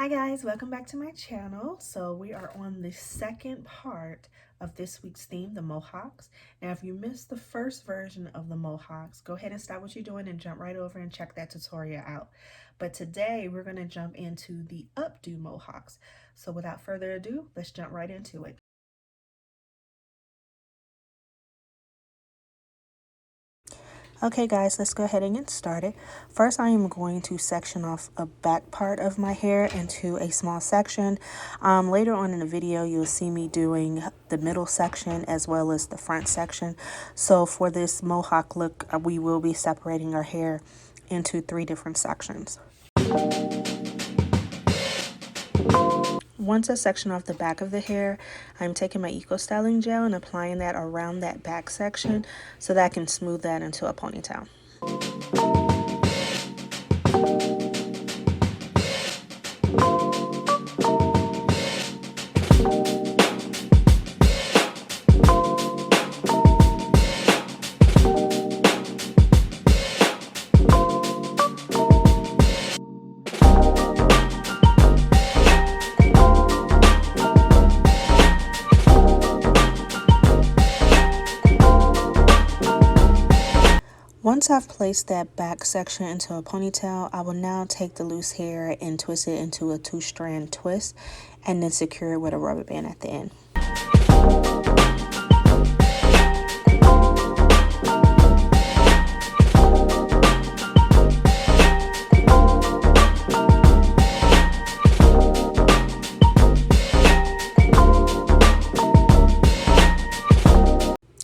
Hi guys, welcome back to my channel. So we are on the second part of this week's theme, the Mohawks. Now if you missed the first version of the Mohawks, go ahead and stop what you're doing and jump right over and check that tutorial out. But today we're going to jump into the updo Mohawks. So without further ado, let's jump right into it. Okay guys, let's go ahead and get started. First, I am going to section off a back part of my hair into a small section. Later on in the video, you'll see me doing the middle section as well as the front section. So for this mohawk look, we will be separating our hair into 3 different sections. Once I section off the back of the hair, I'm taking my Eco Styling gel and applying that around that back section so that I can smooth that into a ponytail. Once I've placed that back section into a ponytail, I will now take the loose hair and twist it into a 2-strand twist and then secure it with a rubber band at the end.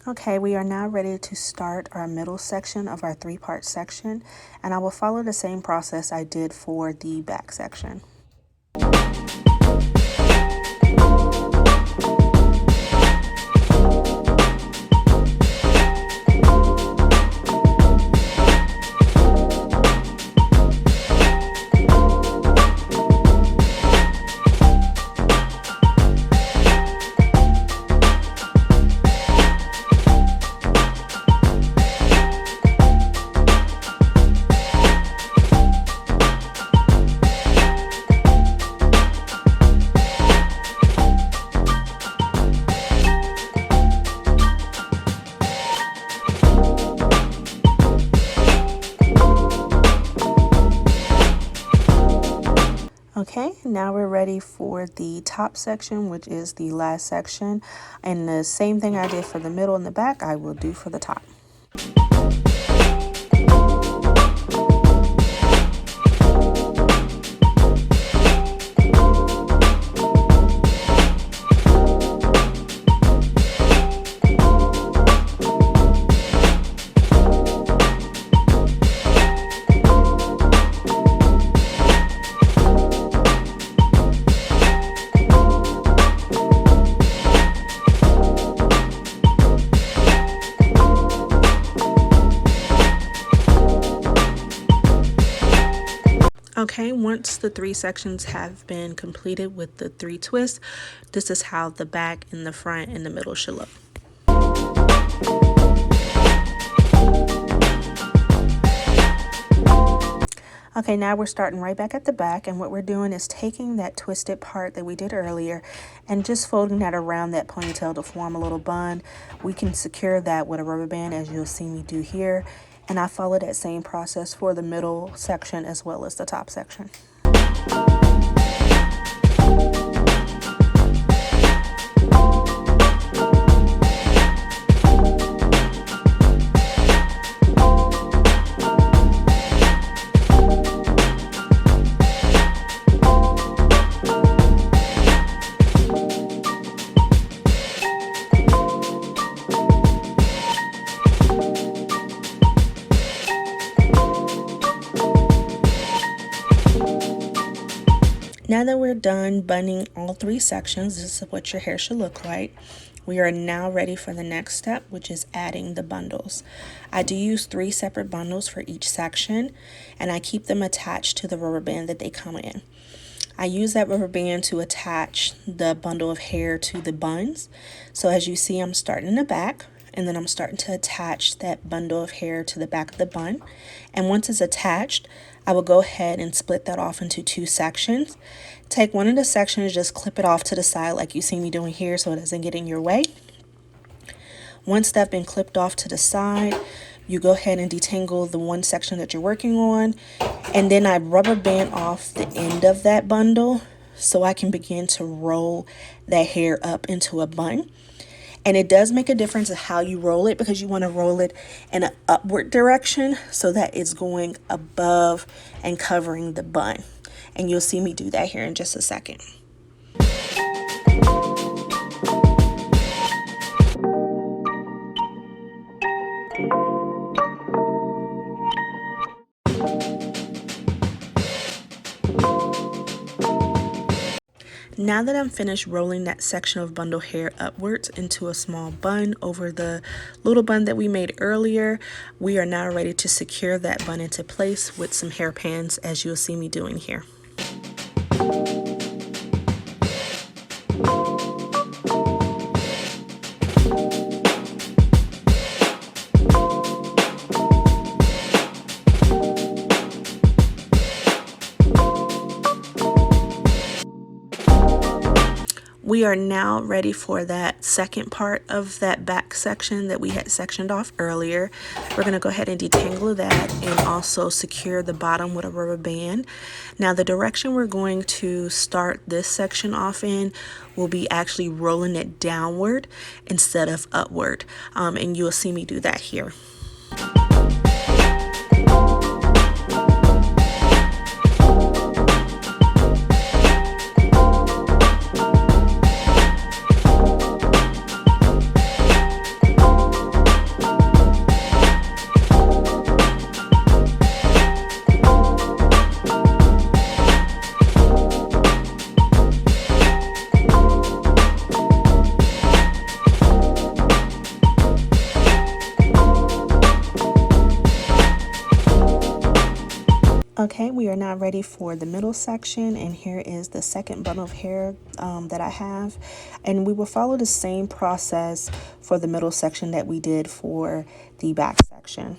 Okay, we are now ready to start our middle section of our 3-part section, and I will follow the same process I did for the back section. Okay, now we're ready for the top section, which is the last section. And the same thing I did for the middle and the back, I will do for the top. Okay, once the 3 sections have been completed with the 3 twists, this is how the back and the front and the middle should look. Okay, now we're starting right back at the back, and what we're doing is taking that twisted part that we did earlier and just folding that around that ponytail to form a little bun. We can secure that with a rubber band, as you'll see me do here. And I follow that same process for the middle section as well as the top section. Now that we're done bunning all 3 sections, this is what your hair should look like. We are now ready for the next step, which is adding the bundles. I do use 3 separate bundles for each section, and I keep them attached to the rubber band that they come in. I use that rubber band to attach the bundle of hair to the buns. So as you see, I'm starting in the back, and then I'm starting to attach that bundle of hair to the back of the bun. And once it's attached, I will go ahead and split that off into 2 sections. Take one of the sections, just clip it off to the side like you see me doing here so it doesn't get in your way. Once that's been clipped off to the side, you go ahead and detangle the one section that you're working on, and then I rubber band off the end of that bundle so I can begin to roll that hair up into a bun. And it does make a difference of how you roll it, because you want to roll it in an upward direction so that it's going above and covering the bun. And you'll see me do that here in just a second. Now that I'm finished rolling that section of bundle hair upwards into a small bun over the little bun that we made earlier, we are now ready to secure that bun into place with some hairpins, as you'll see me doing here. We are now ready for that second part of that back section that we had sectioned off earlier. We're going to go ahead and detangle that and also secure the bottom with a rubber band. Now the direction we're going to start this section off in will be actually rolling it downward instead of upward, and you'll see me do that here. Okay, we are now ready for the middle section, and here is the second bundle of hair that I have, and we will follow the same process for the middle section that we did for the back section.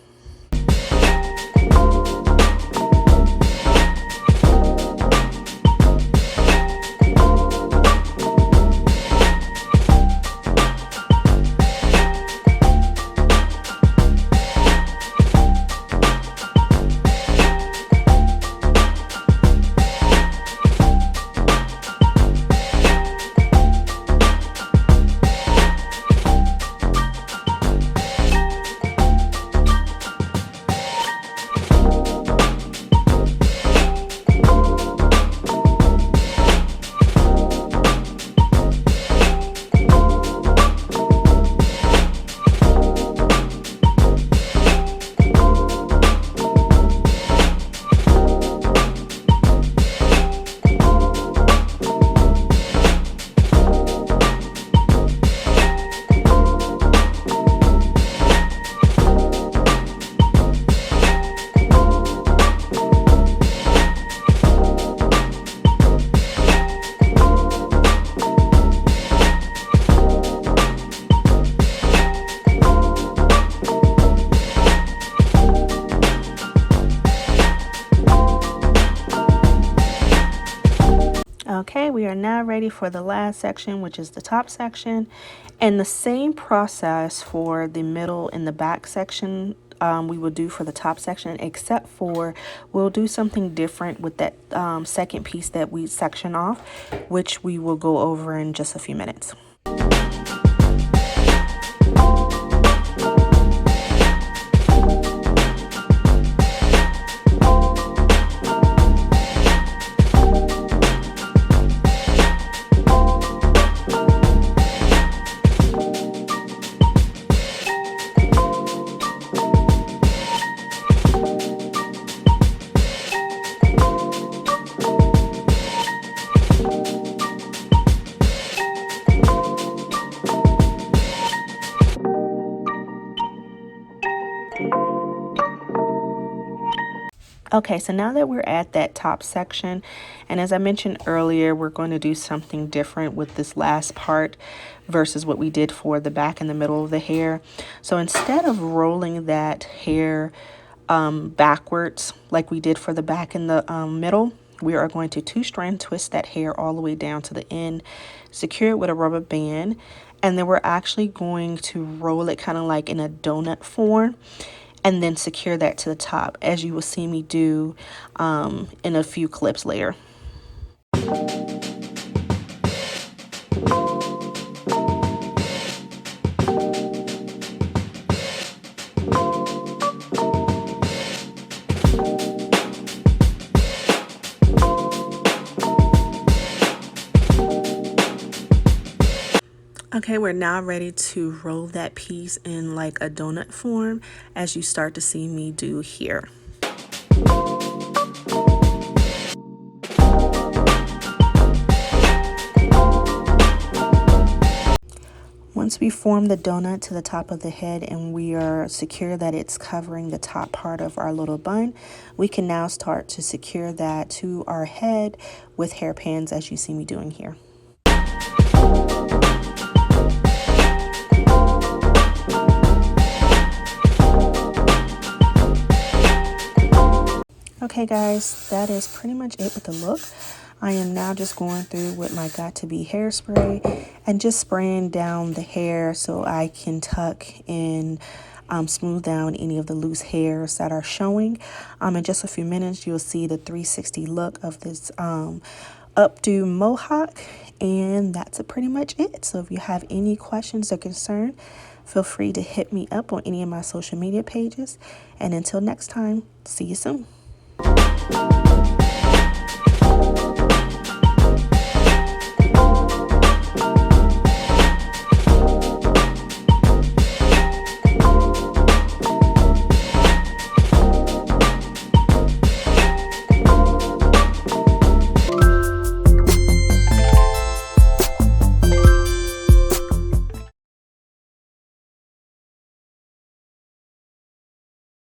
Okay, we are now ready for the last section, which is the top section, and the same process for the middle and the back section we will do for the top section, except for we'll do something different with that second piece that we section off, which we will go over in just a few minutes. Okay, so now that we're at that top section, and as I mentioned earlier, we're going to do something different with this last part versus what we did for the back and the middle of the hair. So instead of rolling that hair backwards like we did for the back and the middle, we are going to two-strand twist that hair all the way down to the end, secure it with a rubber band, and then we're actually going to roll it kind of like in a donut form and then secure that to the top, as you will see me do in a few clips later. Okay, we're now ready to roll that piece in like a donut form, as you start to see me do here. Once we form the donut to the top of the head and we are secure that it's covering the top part of our little bun, we can now start to secure that to our head with hairpins, as you see me doing here. Okay guys, that is pretty much it with the look. I am now just going through with my Got To Be hairspray and just spraying down the hair so I can tuck and smooth down any of the loose hairs that are showing. In just a few minutes, you'll see the 360 look of this updo mohawk, and that's pretty much it. So if you have any questions or concern, feel free to hit me up on any of my social media pages. And until next time, see you soon.